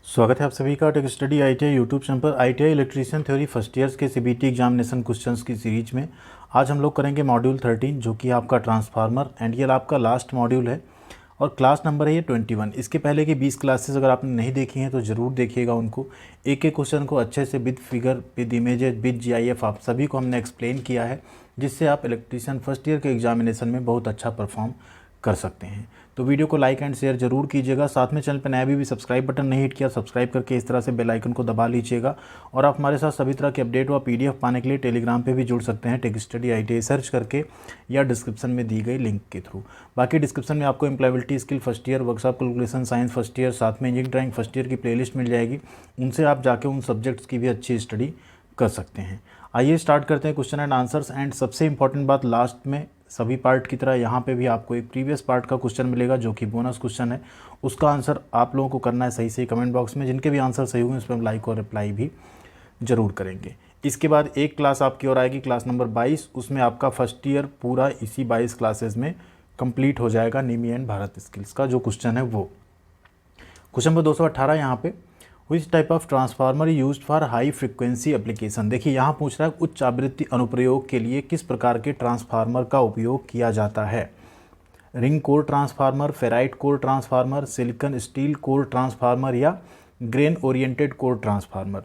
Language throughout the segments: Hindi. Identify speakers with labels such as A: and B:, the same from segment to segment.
A: स्वागत है आप सभी का tech study ITI YouTube channel पर ITI electrician theory first years के सीबीटी एग्जामिनेशन क्वेश्चंस की सीरीज में आज हम लोग करेंगे मॉड्यूल 13 जो कि आपका ट्रांसफार्मर एंड ये आपका लास्ट मॉड्यूल है और क्लास नंबर है ये 21। इसके पहले की 20 क्लासेस अगर आपने नहीं देखी हैं तो ज़रूर देखिएगा उनको। एक एक क्वेश्चन को अच्छे से with figure with images with GIF आप सभी को हमने एक्सप्लेन किया है, जिससे आप इलेक्ट्रीशियन फर्स्ट ईयर के एग्जामिनेशन में बहुत अच्छा परफॉर्म कर सकते हैं। तो वीडियो को लाइक एंड शेयर जरूर कीजिएगा। साथ में चैनल पर नया भी सब्सक्राइब बटन नहीं हिट किया, सब्सक्राइब करके इस तरह से बेल आइकन को दबा लीजिएगा। और आप हमारे साथ सभी तरह के अपडेट व पीडीएफ पाने के लिए टेलीग्राम पे भी जुड़ सकते हैं, टेक स्टडी आईटीआई सर्च करके या डिस्क्रिप्शन में दी गई लिंक के थ्रू। बाकी डिस्क्रिप्शन में आपको employability skill first year, workshop calculation science first year, साथ में इंजीनियरिंग ड्राइंग फर्स्ट ईयर की प्लेलिस्ट मिल जाएगी। उनसे आप जाके उन सब्जेक्ट्स की भी अच्छी स्टडी कर सकते हैं। आइए स्टार्ट करते हैं क्वेश्चन एंड आंसर्स। एंड सबसे इंपॉर्टेंट बात, लास्ट में सभी पार्ट की तरह यहाँ पे भी आपको एक प्रीवियस पार्ट का क्वेश्चन मिलेगा जो कि बोनस क्वेश्चन है। उसका आंसर आप लोगों को करना है सही सही कमेंट बॉक्स में। जिनके भी आंसर सही होंगे उस पर हम लाइक और रिप्लाई भी जरूर करेंगे। इसके बाद एक क्लास आपकी और आएगी, क्लास नंबर 22। उसमें आपका फर्स्ट ईयर पूरा इसी 22 क्लासेज में कंप्लीट हो जाएगा। निमी एंड भारत स्किल्स का जो क्वेश्चन है वो क्वेश्चन नंबर 218 यहाँ पे, which type of transformer used for high frequency application. देखिए यहाँ पूछ रहा है उच्च आवृत्ति अनुप्रयोग के लिए किस प्रकार के ट्रांसफार्मर का उपयोग किया जाता है। Ring core transformer, ferrite core transformer, silicon steel core transformer या ग्रेन ओरिएंटेड कोर ट्रांसफार्मर।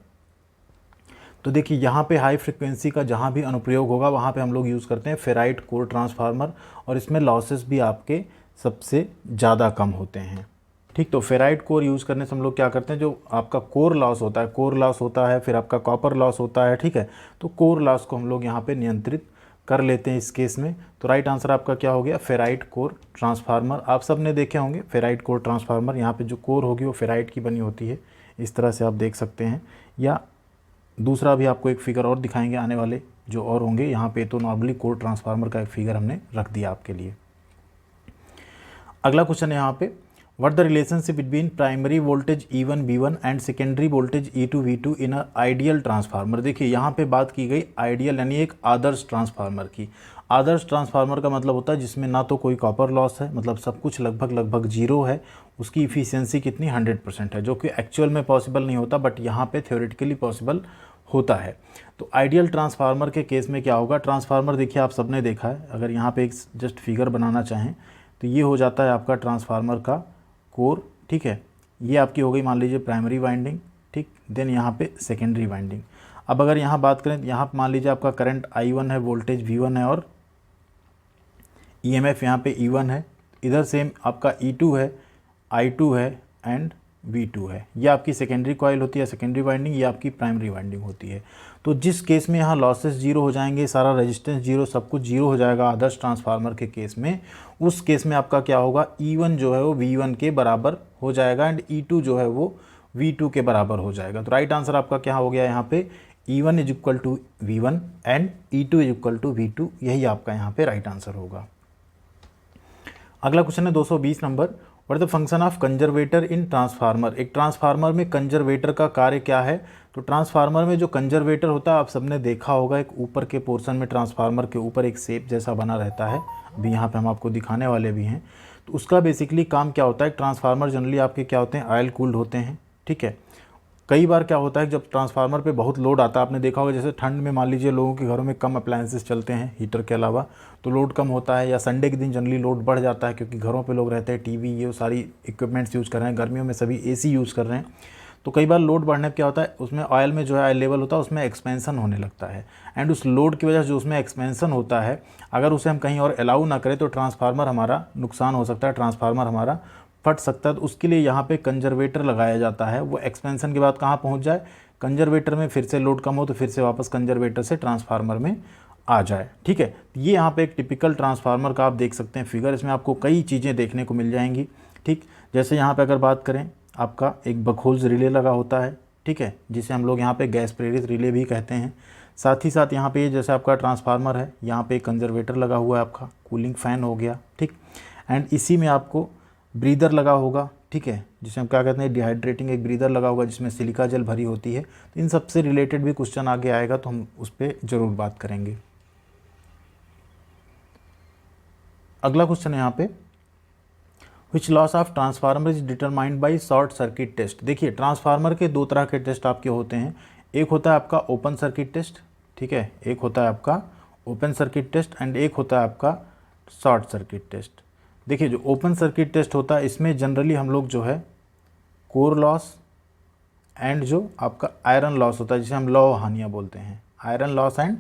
A: तो देखिए यहाँ पे हाई फ्रिक्वेंसी का जहाँ भी अनुप्रयोग होगा वहाँ पे हम लोग यूज़ करते हैं फेराइट कोर ट्रांसफार्मर, और इसमें लॉसेस भी आपके सबसे ज़्यादा कम होते हैं। ठीक, तो फेराइट कोर यूज़ करने से हम लोग क्या करते हैं, जो आपका कोर लॉस होता है, फिर आपका कॉपर लॉस होता है। ठीक है, तो कोर लॉस को हम लोग यहाँ पे नियंत्रित कर लेते हैं इस केस में। तो राइट आंसर आपका क्या हो गया, फेराइट कोर ट्रांसफार्मर। आप सब ने देखे होंगे फेराइट कोर ट्रांसफार्मर। यहाँ पे जो कोर होगी वो फेराइट की बनी होती है, इस तरह से आप देख सकते हैं। या दूसरा भी आपको एक फिगर और दिखाएंगे आने वाले जो और होंगे। यहाँ पे तो नॉर्मली कोर ट्रांसफार्मर का एक फिगर हमने रख दिया आपके लिए। अगला क्वेश्चन है यहाँ पे, What the relationship between primary voltage E1 V1 and secondary voltage E2 V2 in a ideal transformer। देखिए यहाँ पे बात की गई आइडियल यानी एक आदर्श ट्रांसफार्मर की। आदर्श ट्रांसफार्मर का मतलब होता है जिसमें ना तो कोई कॉपर लॉस है, मतलब सब कुछ लगभग जीरो है। उसकी इफिशियंसी कितनी 100% है, जो कि एक्चुअल में पॉसिबल नहीं होता, बट यहाँ पे थ्योरेटिकली पॉसिबल होता है। तो आइडियल ट्रांसफार्मर के केस में क्या होगा, ट्रांसफार्मर देखिए आप सबने देखा है। अगर यहाँ पे एक जस्ट फिगर बनाना चाहें तो ये हो जाता है आपका ट्रांसफार्मर का कोर। ठीक है, ये आपकी हो गई मान लीजिए प्राइमरी वाइंडिंग। ठीक, देन यहाँ पे सेकेंडरी वाइंडिंग। अब अगर यहाँ बात करें तो यहाँ मान लीजिए आपका करंट I1 है, वोल्टेज V1 है और EMF यहाँ पे E1 है। इधर सेम आपका E2 है, I2 है एंड V2 है। ये आपकी सेकेंडरी कॉइल होती है, सेकेंडरी वाइंडिंग। ये आपकी प्राइमरी वाइंडिंग होती है। तो जिस केस में यहाँ लॉसेस जीरो हो जाएंगे, सारा रेजिस्टेंस जीरो, सब कुछ जीरो हो जाएगा आदर्श ट्रांसफार्मर के केस में, उस केस में आपका क्या होगा, E1 जो है वो V1 के बराबर हो जाएगा एंड E2 जो है वो V2 के बराबर हो जाएगा। तो राइट आंसर आपका क्या हो गया यहाँ पे, E1 is equal to V1 and E2 is equal to V2। यही आपका यहाँ पे राइट आंसर होगा। अगला क्वेश्चन है 220 number, what the function of conservator in transformer. एक ट्रांसफार्मर में कंजर्वेटर का कार्य क्या है। तो ट्रांसफार्मर में जो कंजर्वेटर होता है आप सबने देखा होगा, एक ऊपर के पोर्शन में ट्रांसफार्मर के ऊपर एक शेप जैसा बना रहता है। अभी यहाँ पे हम आपको दिखाने वाले भी हैं। तो उसका बेसिकली काम क्या होता है, ट्रांसफार्मर जनरली आपके क्या होते हैं, ऑयल कूल्ड होते हैं। ठीक है, कई बार क्या होता है जब ट्रांसफार्मर पे बहुत लोड आता है, आपने देखा होगा जैसे ठंड में मान लीजिए लोगों के घरों में कम अप्लायंसेस चलते हैं हीटर के अलावा, तो लोड कम होता है। या संडे के दिन जनरली लोड बढ़ जाता है क्योंकि घरों पे लोग रहते हैं, टीवी ये सारी इक्विपमेंट्स यूज़ कर रहे हैं। गर्मियों में सभी एसी यूज़ कर रहे हैं। तो कई बार लोड बढ़ने पर क्या होता है, उसमें ऑयल में जो है ऑयल लेवल होता है उसमें एक्सपेंसन होने लगता है। एंड उस लोड की वजह से जो उसमें एक्सपेंसन होता है, अगर उसे हम कहीं और अलाउ ना करें तो ट्रांसफार्मर हमारा नुकसान हो सकता है, ट्रांसफार्मर हमारा फट सकता है। तो उसके लिए यहाँ पे कंजर्वेटर लगाया जाता है। वो एक्सपेंशन के बाद कहाँ पहुँच जाए, कंजर्वेटर में, फिर से लोड कम हो तो फिर से वापस कंजर्वेटर से ट्रांसफार्मर में आ जाए। ठीक है, ये यहाँ पे एक टिपिकल ट्रांसफार्मर का आप देख सकते हैं फिगर। इसमें आपको कई चीज़ें देखने को मिल जाएंगी। ठीक, जैसे यहाँ पे अगर बात करें, आपका एक बकहोल्स रिले लगा होता है। ठीक है, जिसे हम लोग यहाँ पे गैस प्रेरित रिले भी कहते हैं। साथ ही साथ यहाँ पे जैसे आपका ट्रांसफार्मर है, यहाँ पे एक कंजर्वेटर लगा हुआ है, आपका कूलिंग फ़ैन हो गया। ठीक, एंड इसी में आपको ब्रीदर लगा होगा। ठीक है, जिसे हम क्या कहते हैं, डिहाइड्रेटिंग एक ब्रीदर लगा होगा जिसमें सिलिका जल भरी होती है। तो इन सबसे रिलेटेड भी क्वेश्चन आगे आएगा तो हम उस पर ज़रूर बात करेंगे। अगला क्वेश्चन है यहाँ पे, which loss of transformer is determined by short circuit test. देखिए ट्रांसफार्मर के दो तरह के टेस्ट आपके होते हैं, एक होता है आपका ओपन सर्किट टेस्ट, ठीक है, एक होता है आपका ओपन सर्किट टेस्ट एंड एक होता है आपका शॉर्ट सर्किट टेस्ट। देखिए जो ओपन सर्किट टेस्ट होता है इसमें जनरली हम लोग जो है कोर लॉस एंड जो आपका आयरन लॉस होता है, जिसे हम लौह हानियाँ बोलते हैं, iron loss and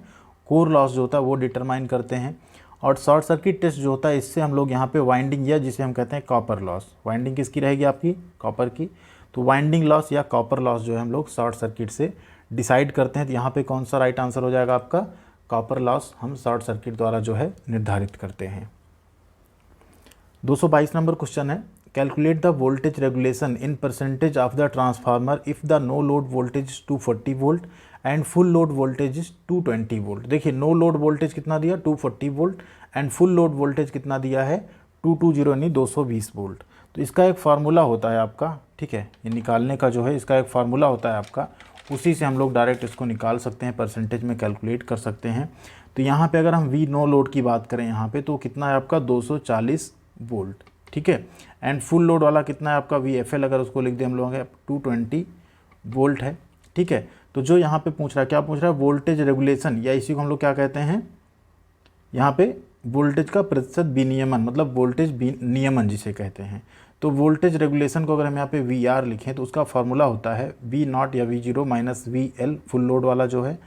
A: core loss जो होता है वो डिटरमाइन करते हैं। और शॉर्ट सर्किट टेस्ट जो होता है इससे हम लोग यहाँ पे वाइंडिंग या जिसे हम कहते हैं कॉपर लॉस, वाइंडिंग किसकी रहेगी आपकी, कॉपर की, तो वाइंडिंग लॉस या कॉपर लॉस जो है हम लोग शॉर्ट सर्किट से डिसाइड करते हैं। तो यहाँ पे कौन सा राइट आंसर हो जाएगा आपका, कॉपर लॉस हम शॉर्ट सर्किट द्वारा जो है निर्धारित करते हैं। 222 नंबर क्वेश्चन है, calculate the voltage regulation in percentage of the transformer if the no load voltage is 240 volt and full load voltage is 220 volt. देखिए नो लोड वोल्टेज कितना दिया 240 volt and full load voltage कितना दिया है 220 यानी 220 वोल्ट। तो इसका एक फार्मूला होता है आपका, ठीक है, ये निकालने का जो है इसका एक फार्मूला होता है आपका, उसी से हम लोग डायरेक्ट इसको निकाल सकते हैं, परसेंटेज में कैलकुलेट कर सकते हैं। तो यहाँ पे अगर हम वी नो लोड की बात करें यहाँ पे तो कितना है आपका 240 वोल्ट, ठीक है, एंड फुल लोड वाला कितना है आपका वी एफ एल, अगर उसको लिख दें हम लोग 220 वोल्ट है, ठीक है। तो जो यहाँ पे पूछ रहा है, क्या पूछ रहा है, वोल्टेज रेगुलेशन, या इसी को हम लोग क्या कहते हैं यहाँ पे वोल्टेज का प्रतिशत विनियमन, मतलब वोल्टेज नियमन जिसे कहते हैं। तो वोल्टेज रेगुलेशन को अगर हम यहाँ पे वी आर लिखें तो उसका फार्मूला होता है वी नॉट या we zero minus V L full load वाला जो है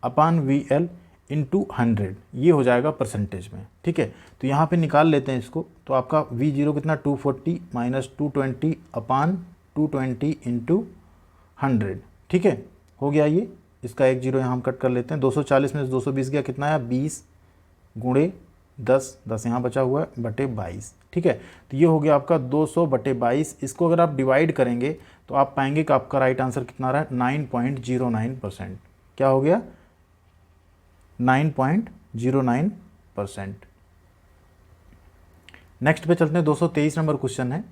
A: अपान वी एल इंटू 100, ये हो जाएगा परसेंटेज में, ठीक है। तो यहाँ पे निकाल लेते हैं इसको, तो आपका वी जीरो कितना 240 माइनस 220 अपान 220 इंटू 100, ठीक है, हो गया ये, इसका एक जीरो यहाँ हम कट कर लेते हैं। 240 में से 220 गया, कितना आया 20 गुणे 10, 10 यहाँ बचा हुआ है बटे 22, ठीक है। तो ये हो गया आपका 200 बटे 22। इसको अगर आप डिवाइड करेंगे तो आप पाएंगे कि आपका राइट आंसर कितना रहा है 9.09%। क्या हो गया 9.09%। नेक्स्ट पे चलते हैं, 223 नंबर क्वेश्चन है,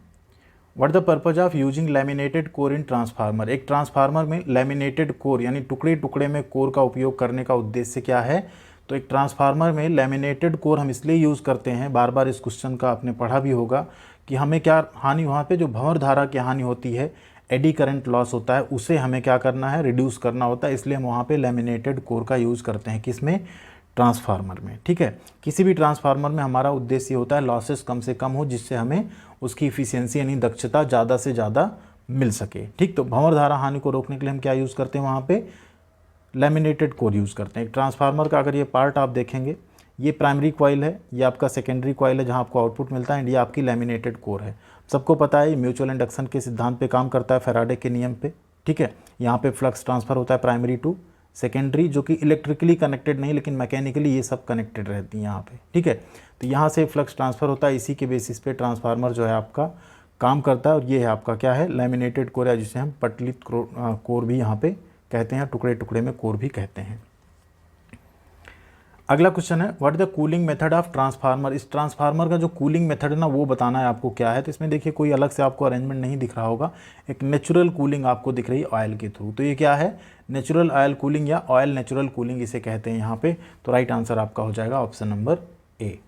A: what the purpose of using laminated core in transformer. एक ट्रांसफार्मर में लैमिनेटेड कोर यानी टुकड़े टुकड़े में कोर का उपयोग करने का उद्देश्य क्या है। तो एक ट्रांसफार्मर में लैमिनेटेड कोर हम इसलिए यूज़ करते हैं, बार बार इस क्वेश्चन का आपने पढ़ा भी होगा कि हमें क्या हानि, वहाँ पे जो भंवर धारा की हानि होती है, एडी करंट लॉस होता है, उसे हमें क्या करना है, रिड्यूस करना होता है, इसलिए हम वहाँ पे लैमिनेटेड कोर का यूज़ करते हैं, किसमें, ट्रांसफार्मर में, ठीक है। किसी भी ट्रांसफार्मर में हमारा उद्देश्य होता है लॉसेस कम से कम हो, जिससे हमें उसकी इफिशियंसी यानी दक्षता ज़्यादा से ज़्यादा मिल सके, ठीक। तो भंवर धारा हानि को रोकने के लिए हम क्या यूज़ करते हैं, वहाँ पे लैमिनेटेड कोर यूज़ करते हैं। एक ट्रांसफार्मर का अगर ये पार्ट आप देखेंगे, ये प्राइमरी कॉइल है, ये आपका सेकेंडरी कॉइल है जहाँ आपको आउटपुट मिलता है, एंड ये आपकी लैमिनेटेड कोर है। सबको पता है ये म्यूचुअल इंडक्शन के सिद्धांत पे काम करता है, फैराडे के नियम पे, ठीक है। यहाँ पे फ्लक्स ट्रांसफ़र होता है प्राइमरी टू सेकेंडरी, जो कि इलेक्ट्रिकली कनेक्टेड नहीं लेकिन मैकेनिकली ये सब कनेक्टेड रहती हैं यहाँ पे, ठीक है। तो यहाँ से फ्लक्स ट्रांसफ़र होता है, इसी के बेसिस पे ट्रांसफार्मर जो है आपका काम करता है, और ये है आपका क्या है, लैमिनेटेड कोर है, जिसे हम पटलित कोर भी यहाँ पे कहते हैं, टुकड़े टुकड़े में कोर भी कहते हैं। अगला क्वेश्चन है, what the cooling method of transformer. इस ट्रांसफार्मर का जो कूलिंग मेथड है ना वो बताना है आपको क्या है। तो इसमें देखिए कोई अलग से आपको अरेंजमेंट नहीं दिख रहा होगा, एक नेचुरल कूलिंग आपको दिख रही है ऑयल के थ्रू। तो ये क्या है, नेचुरल ऑयल कूलिंग या ऑयल नेचुरल कूलिंग इसे कहते हैं यहाँ पे। तो राइट आंसर आपका हो जाएगा option number A.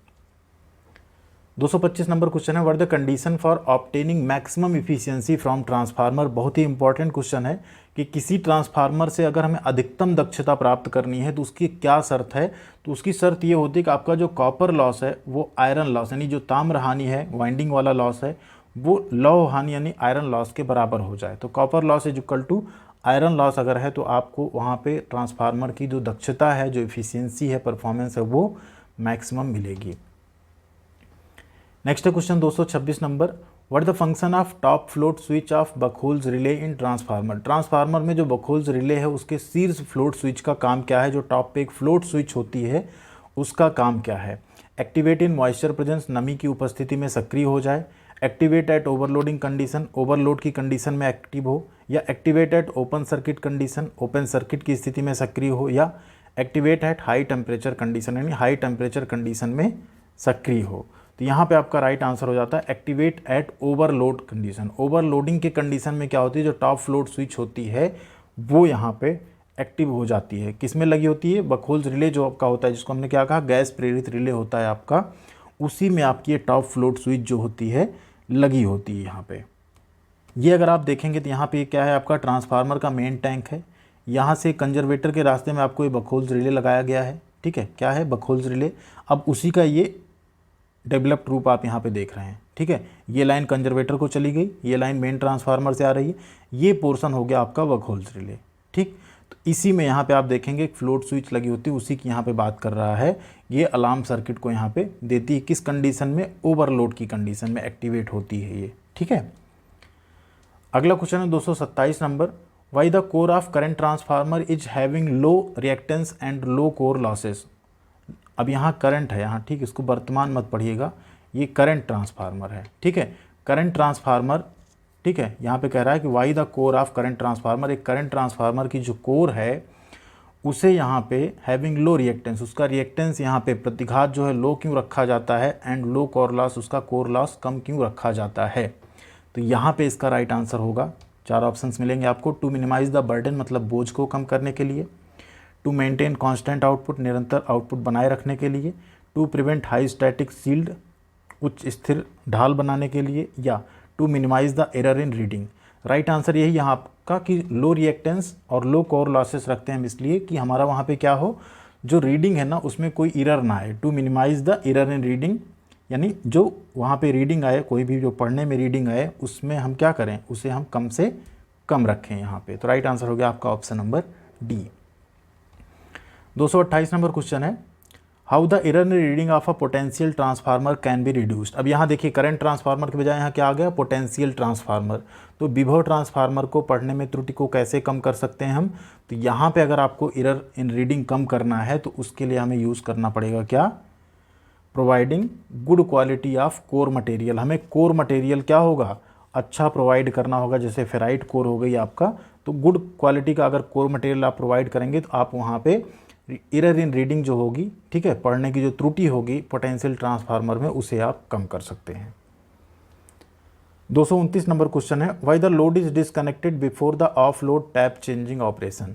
A: 225 number question है, what the condition for obtaining maximum efficiency from transformer. बहुत ही इंपॉर्टेंट क्वेश्चन है कि किसी ट्रांसफार्मर से अगर हमें अधिकतम दक्षता प्राप्त करनी है तो उसकी क्या शर्त है। तो उसकी शर्त ये होती है कि आपका जो कॉपर लॉस है वो आयरन लॉस यानी जो ताम्र हानि है, वाइंडिंग वाला लॉस है, वो लौह हानि यानी आयरन लॉस के बराबर हो जाए। तो copper loss is equal to iron loss अगर है तो आपको वहाँ पे ट्रांसफार्मर की जो दक्षता है, जो इफिशियंसी है, परफॉर्मेंस है, वो मैक्सिमम मिलेगी। Next question 226 number, what the function of top float switch off Buchholz relay in transformer. Transformer में जो बकहोल्स रिले है उसके शीर्ष फ्लोट स्विच का काम क्या है। जो टॉप पे एक फ्लोट स्विच होती है उसका काम क्या है। एक्टिवेट इन मॉइस्चर प्रेजेंस, नमी की उपस्थिति में सक्रिय हो जाए। Activate at overloading condition, overload की कंडीशन में एक्टिव हो। या activate at open circuit condition, open circuit की स्थिति में सक्रिय हो। या activate at high temperature condition यानी हाई टेम्परेचर कंडीशन में सक्रिय हो। तो यहाँ पे आपका राइट आंसर हो जाता है activate at overload condition. Overloading के कंडीशन में क्या होती है, जो टॉप फ्लोट स्विच होती है वो यहाँ पे एक्टिव हो जाती है। किस में लगी होती है, बकहोल्स रिले जो आपका होता है, जिसको हमने क्या कहा, गैस प्रेरित रिले होता है आपका, उसी में आपकी ये टॉप फ्लोट स्विच जो होती है लगी होती है यहाँ पे। ये अगर आप देखेंगे तो यहाँ पे क्या है, आपका ट्रांसफार्मर का मेन टैंक है। यहाँ से कंजर्वेटर के रास्ते में आपको ये बकहोल्स रिले लगाया गया है, ठीक है, क्या है, बकहोल्स रिले। अब उसी का ये डेवलप्ड रूप आप यहाँ पे देख रहे हैं, ठीक है। ये लाइन कंजर्वेटर को चली गई, ये लाइन मेन ट्रांसफार्मर से आ रही है, ये पोर्शन हो गया आपका बकहोल्स रिले, ठीक। तो इसी में यहाँ पे आप देखेंगे एक फ्लोट स्विच लगी होती है, उसी की यहाँ पे बात कर रहा है। ये अलार्म सर्किट को यहाँ पे देती है, किस कंडीशन में, ओवरलोड की कंडीशन में एक्टिवेट होती है ये, ठीक है। अगला क्वेश्चन है 227 number, why the core of current transformer is having low reactance and low core losses. अब यहाँ करंट है यहाँ, ठीक, इसको वर्तमान मत पढ़िएगा, ये करंट ट्रांसफार्मर है, ठीक है, करंट ट्रांसफार्मर, ठीक है। यहाँ पे कह रहा है कि why the core of current transformer, एक करंट ट्रांसफार्मर की जो कोर है उसे यहाँ पे हैविंग लो रिएक्टेंस, उसका रिएक्टेंस यहाँ पे प्रतिघात जो है लो क्यों रखा जाता है, एंड लो कोर लॉस, उसका कोर लॉस कम क्यों रखा जाता है। तो यहाँ पे इसका राइट आंसर होगा, 4 ऑप्शंस मिलेंगे आपको। टू मिनिमाइज द बर्डन, मतलब बोझ को कम करने के लिए। टू मेंटेन कांस्टेंट आउटपुट, निरंतर आउटपुट बनाए रखने के लिए। To prevent high static shield, उच्च स्थिर ढाल बनाने के लिए। या to minimise the error in reading. Right answer यही यहाँ आपका कि लो रिएक्टेंस और लो कोर लॉसेस रखते हैं हम इसलिए कि हमारा वहाँ पे क्या हो, जो रीडिंग है ना उसमें कोई एरर ना आए। To minimise the error in reading, यानी जो वहाँ पे रीडिंग आए, कोई भी जो पढ़ने में रीडिंग आए उसमें हम क्या करें, उसे हम कम से कम रखें यहाँ पे। तो राइट आंसर हो गया आपका option number D. 228 number question है, how the error in reading of a potential transformer can be reduced. अब यहाँ देखिए करंट ट्रांसफार्मर के बजाय यहाँ क्या आ गया, पोटेंशियल ट्रांसफार्मर। तो विभव ट्रांसफार्मर को पढ़ने में त्रुटि को कैसे कम कर सकते हैं हम, तो यहाँ पे अगर आपको एरर इन रीडिंग कम करना है तो उसके लिए हमें यूज़ करना पड़ेगा क्या, providing good quality of core material. हमें कोर मटेरियल क्या होगा, अच्छा प्रोवाइड करना होगा। जैसे फेराइट कोर हो गई आपका, तो गुड क्वालिटी का अगर कोर मटेरियल आप प्रोवाइड करेंगे तो आप वहाँ पे एरर इन रीडिंग जो होगी, ठीक है, पढ़ने की जो त्रुटि होगी पोटेंशियल ट्रांसफार्मर में, उसे आप कम कर सकते हैं। 229 नंबर क्वेश्चन है, why the load is disconnected before the of load tap changing operation.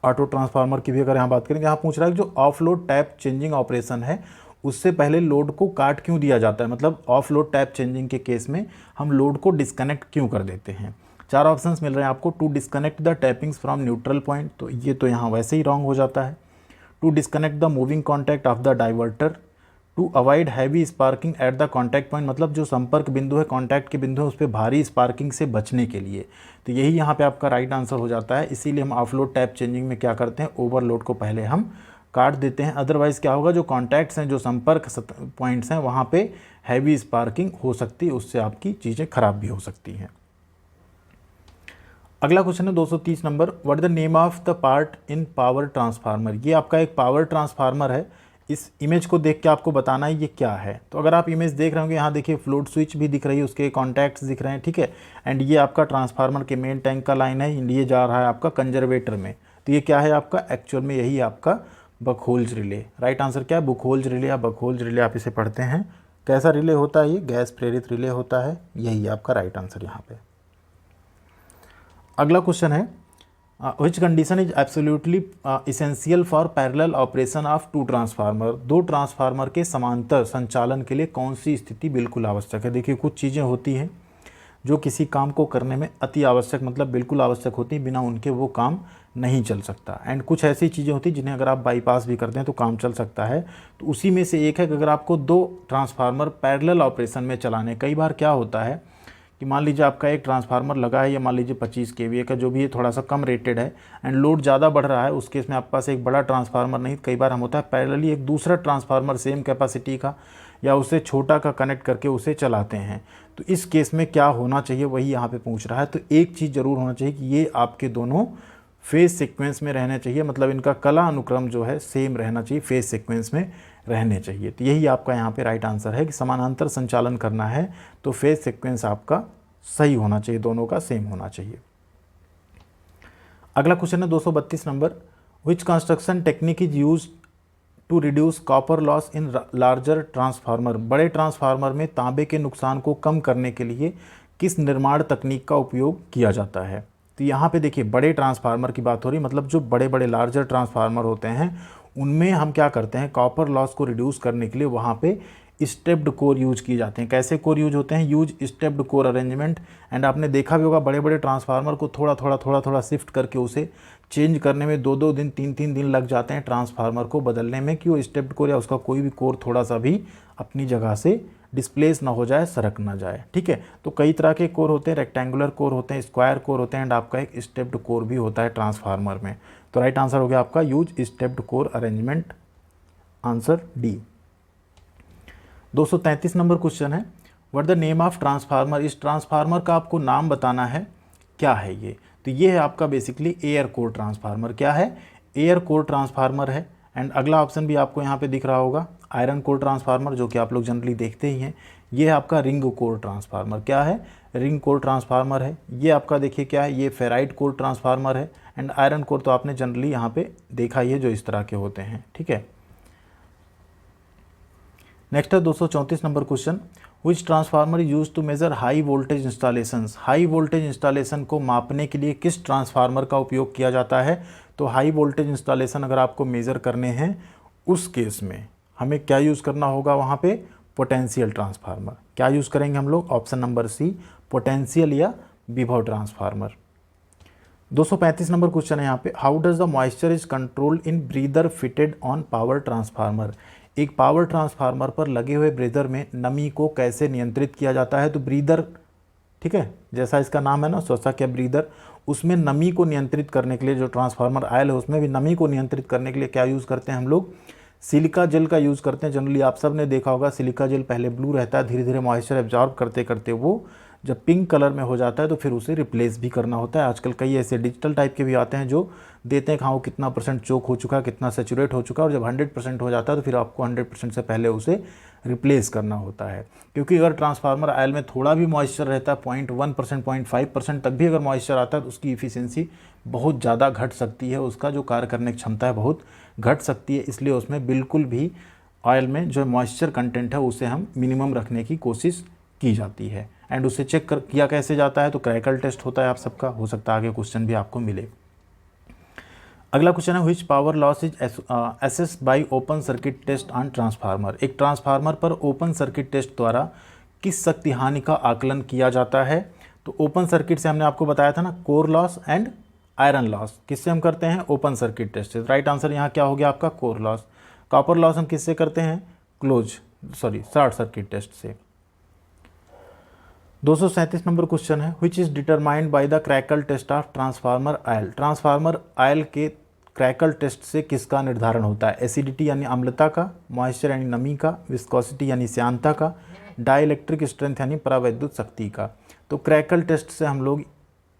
A: Auto transformer की भी अगर यहाँ बात करें, यहाँ पूछ रहा है कि जो of load tap changing operation है उससे पहले लोड को काट क्यों दिया जाता है, मतलब ऑफ लोड टैप चेंजिंग के केस में हम लोड को डिस्कनेक्ट क्यों कर देते हैं। 4 ऑप्शंस मिल रहे हैं आपको। To disconnect the tappings from neutral point, तो ये तो यहाँ वैसे ही रॉन्ग हो जाता है। To disconnect the moving contact of the diverter. To avoid heavy sparking at the contact point, मतलब जो संपर्क बिंदु है, कॉन्टैक्ट के बिंदु है, उस पर भारी स्पार्किंग से बचने के लिए। तो यही यहाँ पे आपका राइट आंसर हो जाता है। इसीलिए हम ऑफलोड टैप चेंजिंग में क्या करते हैं, ओवरलोड को पहले हम काट देते हैं। अदरवाइज़ क्या होगा, जो कॉन्टैक्ट्स हैं, जो संपर्क पॉइंट्स हैं, वहाँ पे हैवी स्पार्किंग हो सकती है, उससे आपकी चीज़ें खराब भी हो सकती हैं। अगला क्वेश्चन है 230 number, what the name of the part in power transformer. ये आपका एक पावर ट्रांसफार्मर है। इस इमेज को देख के आपको बताना है ये क्या है। तो अगर आप इमेज देख रहे होंगे, यहाँ देखिए फ्लोट स्विच भी दिख रही है, उसके कॉन्टैक्ट्स दिख रहे हैं, ठीक है। एंड ये आपका ट्रांसफार्मर के मेन टैंक का लाइन है, ये जा रहा है आपका कंजर्वेटर में। तो ये क्या है आपका, एक्चुअल में यही आपका बकहोल्स रिले। राइट आंसर क्या है, बुकहोल्स रिले या बकहोल्स रिले आप इसे पढ़ते हैं। कैसा रिले होता है, ये गैस प्रेरित रिले होता है। यही आपका राइट आंसर यहाँ पे। अगला क्वेश्चन है, which condition is absolutely essential for parallel operation of two transformer. 2 transformer के समांतर संचालन के लिए कौन सी स्थिति बिल्कुल आवश्यक है। देखिए कुछ चीज़ें होती हैं जो किसी काम को करने में अति आवश्यक, मतलब बिल्कुल आवश्यक होती हैं, बिना उनके वो काम नहीं चल सकता। एंड कुछ ऐसी चीज़ें होती हैं जिन्हें अगर आप बाईपास भी करते हैं तो काम चल सकता है। तो उसी में से एक है कि अगर आपको 2 ट्रांसफार्मर पैरेलल ऑपरेशन में चलाने, कई बार क्या होता है कि मान लीजिए आपका एक ट्रांसफार्मर लगा है, या मान लीजिए 25 kVA का, जो भी है थोड़ा सा कम रेटेड है, एंड लोड ज़्यादा बढ़ रहा है, उस केस में आपके पास एक बड़ा ट्रांसफार्मर नहीं, कई बार हम होता है पैरेलली एक दूसरा ट्रांसफार्मर सेम कैपेसिटी का या उससे छोटा का कनेक्ट करके उसे चलाते हैं। तो इस केस में क्या होना चाहिए, वही यहाँ पे पूछ रहा है। तो एक चीज़ ज़रूर होना चाहिए कि ये आपके दोनों फेज सीक्वेंस में रहने चाहिए, मतलब इनका कला अनुक्रम जो है सेम रहना चाहिए, फेज सीक्वेंस में रहने चाहिए। तो यही आपका यहाँ पे राइट आंसर है कि समानांतर संचालन करना है तो फेज सीक्वेंस आपका सही होना चाहिए, दोनों का सेम होना चाहिए। अगला क्वेश्चन है 232 number, which construction technique is use to reduce copper loss in larger transformer. बड़े ट्रांसफार्मर में तांबे के नुकसान को कम करने के लिए किस निर्माण तकनीक का उपयोग किया जाता है। तो यहाँ पे देखिए बड़े ट्रांसफार्मर की बात हो रही, मतलब जो बड़े बड़े लार्जर ट्रांसफार्मर होते हैं उनमें हम क्या करते हैं, कॉपर लॉस को रिड्यूस करने के लिए वहाँ पे स्टेप्ड कोर यूज किए जाते हैं। कैसे कोर यूज होते हैं? Use stepped core arrangement. And आपने देखा भी होगा बड़े बड़े ट्रांसफार्मर को थोड़ा शिफ्ट करके उसे चेंज करने में 2-2 दिन 3-3 दिन लग जाते हैं ट्रांसफार्मर को बदलने में, कि वो स्टेप्ड कोर या उसका कोई भी कोर थोड़ा सा भी अपनी जगह से डिस्प्लेस ना हो जाए, सरक ना जाए। ठीक है, तो कई तरह के कोर होते हैं, रेक्टेंगुलर कोर होते हैं, स्क्वायर कोर होते हैं, एंड आपका एक स्टेप्ड कोर भी होता है ट्रांसफार्मर में। तो राइट आंसर हो गया आपका use stepped core arrangement, answer D. 233 number question है, what the name of transformer. इस ट्रांसफार्मर का आपको नाम बताना है, क्या है ये? तो ये है आपका बेसिकली एयर कोर ट्रांसफार्मर। क्या है? एयर कोर ट्रांसफार्मर है। एंड अगला ऑप्शन भी आपको यहाँ पे दिख रहा होगा, आयरन कोर ट्रांसफार्मर, जो कि आप लोग जनरली देखते ही हैं। ये है आपका रिंग कोर ट्रांसफार्मर। क्या है? रिंग कोर ट्रांसफार्मर है। ये आपका देखिए क्या है, ये फेराइट कोर ट्रांसफार्मर है। एंड आयरन कोर तो आपने जनरली यहाँ पे देखा ही है, जो इस तरह के होते हैं। ठीक है, नेक्स्ट है 234 number question, which transformer use to measure high voltage installations. High voltage installation को मापने के लिए किस ट्रांसफार्मर का उपयोग किया जाता है? तो हाई वोल्टेज इंस्टॉलेशन अगर आपको मेज़र करने हैं, उस केस में हमें क्या यूज़ करना होगा? वहाँ पे पोटेंशियल ट्रांसफार्मर। क्या यूज़ करेंगे हम लोग? ऑप्शन नंबर सी, पोटेंशियल या विभव ट्रांसफार्मर। 235 नंबर क्वेश्चन है यहाँ पे, how does the moisture is controlled in breather fitted on power transformer. एक पावर ट्रांसफार्मर पर लगे हुए ब्रीदर में नमी को कैसे नियंत्रित किया जाता है? तो ब्रीदर, ठीक है, जैसा इसका नाम है ना, श्वसक या ब्रीदर, उसमें नमी को नियंत्रित करने के लिए जो ट्रांसफार्मर आयल है उसमें भी नमी को नियंत्रित करने के लिए क्या यूज़ करते हैं हम लोग? सिलिका जेल का यूज़ करते हैं। जनरली आप सब ने देखा होगा, सिलिका जेल पहले ब्लू रहता है, धीरे धीरे मॉइस्चर एब्जॉर्ब करते करते वो जब पिंक कलर में हो जाता है तो फिर उसे रिप्लेस भी करना होता है। आजकल कई ऐसे डिजिटल टाइप के भी आते हैं जो देते हैं कि हाँ वो कितना % चोक हो चुका है, कितना सेचुरेट हो चुका है, और जब 100% हो जाता है तो फिर आपको 100% से पहले उसे रिप्लेस करना होता है। क्योंकि अगर ट्रांसफार्मर आयल में थोड़ा भी मॉइस्चर रहता है, 0.1%, 0.5% तक भी अगर मॉइस्चर आता है तो उसकी इफिशियंसी बहुत ज़्यादा घट सकती है, उसका जो कार्य करने की क्षमता है बहुत घट सकती है। इसलिए उसमें बिल्कुल भी ऑयल में जो मॉइस्चर कंटेंट है उसे हम मिनिमम रखने की कोशिश की जाती है। एंड उसे चेक किया कैसे जाता है? तो क्रैकल टेस्ट होता है आप सबका, हो सकता है आगे क्वेश्चन भी आपको मिले। अगला क्वेश्चन है, which power loss is assessed by open circuit test on transformer. एक ट्रांसफार्मर पर ओपन सर्किट टेस्ट द्वारा किस शक्ति हानि का आकलन किया जाता है? तो ओपन सर्किट से हमने आपको बताया था ना, core loss and iron loss किससे हम करते हैं? ओपन सर्किट टेस्ट से। राइट आंसर यहाँ क्या हो गया आपका? Core loss. कॉपर लॉस हम किससे करते हैं? शॉर्ट सर्किट टेस्ट से। 237 नंबर क्वेश्चन है, which is determined by the crackle test of transformer oil. Transformer oil के क्रैकल टेस्ट से किसका निर्धारण होता है? एसिडिटी यानी अम्लता का, मॉइस्चर यानी नमी का, विस्कोसिटी यानी श्यानता का, डाइलेक्ट्रिक स्ट्रेंथ यानी परावैद्युत शक्ति का। तो क्रैकल टेस्ट से हम लोग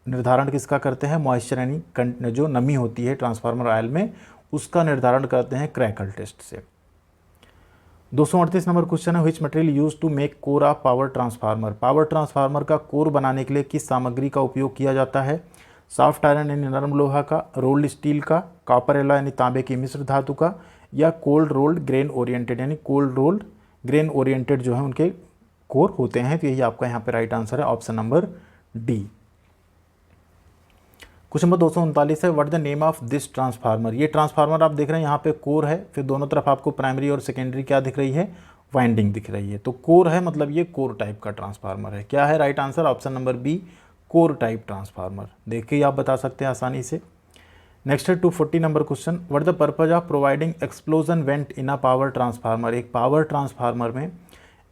A: निर्धारण किसका करते हैं? मॉइस्चर यानी जो नमी होती है ट्रांसफार्मर आयल में, उसका निर्धारण करते हैं क्रैकल टेस्ट से। 238 नंबर क्वेश्चन है, which material use to make core of power transformer. Power transformer का कोर बनाने के लिए किस सामग्री का उपयोग किया जाता है? सॉफ्ट आयरन यानी नरम लोहा का, रोल्ड स्टील का, कॉपर एलॉय यानी तांबे की मिश्र धातु का, या कोल्ड रोल्ड ग्रेन ओरिएंटेड यानी कोल्ड रोल्ड ग्रेन ओरिएंटेड जो है उनके कोर होते हैं। तो यही आपका यहाँ पे राइट आंसर है, option number D. Question number 239 है, what the name of this transformer. ये ट्रांसफार्मर आप देख रहे हैं यहाँ पे कोर है, फिर दोनों तरफ आपको प्राइमरी और सेकेंडरी क्या दिख रही है? वाइंडिंग दिख रही है। तो कोर है मतलब ये कोर टाइप का ट्रांसफार्मर है। क्या है right answer? Option number B, core type transformer. देख के ही आप बता सकते हैं आसानी से। नेक्स्ट है 240 number question, what the purpose of providing explosion went in a power transformer. एक पावर ट्रांसफार्मर में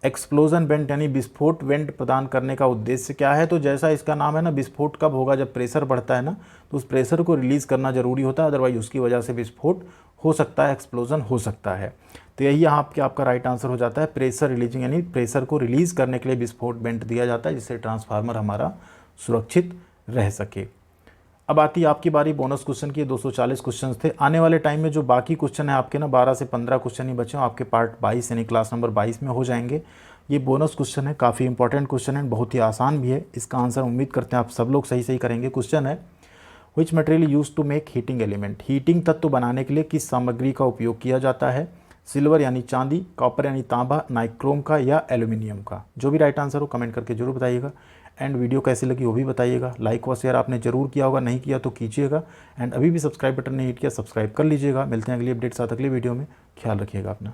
A: एक्सप्लोजन वेंट यानी विस्फोट वेंट प्रदान करने का उद्देश्य क्या है? तो जैसा इसका नाम है ना, विस्फोट कब होगा? जब प्रेशर बढ़ता है ना, तो उस प्रेशर को रिलीज़ करना जरूरी होता है, अदरवाइज उसकी वजह से विस्फोट हो सकता है, एक्सप्लोजन हो सकता है। तो यही यहाँ पे आपका राइट आंसर हो जाता है, प्रेशर रिलीजिंग यानी प्रेशर को रिलीज़ करने के लिए विस्फोट वेंट दिया जाता है, जिससे ट्रांसफार्मर हमारा सुरक्षित रह सके। अब आती है आपकी बारी बोनस क्वेश्चन की। 240 क्वेश्चन थे। आने वाले टाइम में जो बाकी क्वेश्चन है आपके ना 12 से 15 क्वेश्चन ही बचे, आपके पार्ट 22 यानी क्लास नंबर 22 में हो जाएंगे। ये बोनस क्वेश्चन है, काफ़ी इंपॉर्टेंट क्वेश्चन है, बहुत ही आसान भी है। इसका आंसर उम्मीद करते हैं आप सब लोग सही सही करेंगे। क्वेश्चन है, which material use to make heating element. Heating तत्व बनाने के लिए किस सामग्री का उपयोग किया जाता है? सिल्वर यानी चांदी, कॉपर यानी तांबा, नाइक्रोम का या एल्यूमिनियम का। जो भी राइट आंसर हो कमेंट करके जरूर बताइएगा। एंड वीडियो कैसी लगी वो भी बताइएगा। लाइक और शेयर आपने जरूर किया होगा, नहीं किया तो कीजिएगा। एंड अभी भी सब्सक्राइब बटन नहीं हिट किया, सब्सक्राइब कर लीजिएगा। मिलते हैं अगली अपडेट साथ अगली वीडियो में। ख्याल रखिएगा अपना।